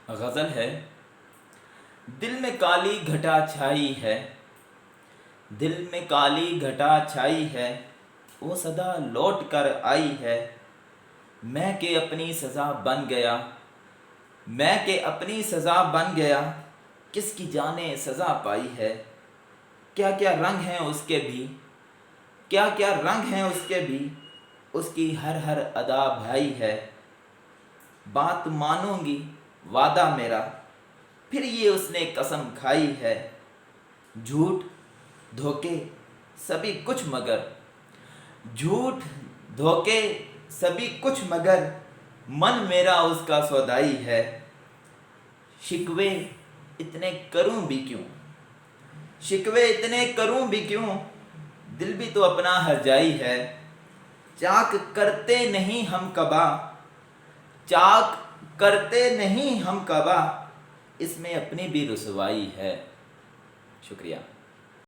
غزل ہے۔ دل میں کالی گھٹا چھائی ہے، دل میں کالی گھٹا چھائی ہے، وہ صدا لوٹ کر آئی ہے۔ میں کہ اپنی سزا بن گیا، میں کہ اپنی سزا بن گیا، کس کی جانے سزا پائی ہے۔ کیا کیا رنگ ہیں اس کے بھی، کیا کیا رنگ ہیں اس کے بھی، اس کی ہر ہر ادا بھائی ہے۔ بات مانوں گی وعدہ میرا، پھر یہ اس نے قسم کھائی ہے۔ جھوٹ دھوکے سبھی کچھ مگر، جھوٹ دھوکے سبھی کچھ مگر، من میرا اس کا سودائی ہے۔ شکوے اتنے کروں بھی کیوں، شکوے اتنے کروں بھی کیوں، دل بھی تو اپنا ہرجائی ہے۔ چاک کرتے نہیں ہم کبا، چاک کرتے نہیں ہم کبا، اس میں اپنی بھی رسوائی ہے۔ شکریہ۔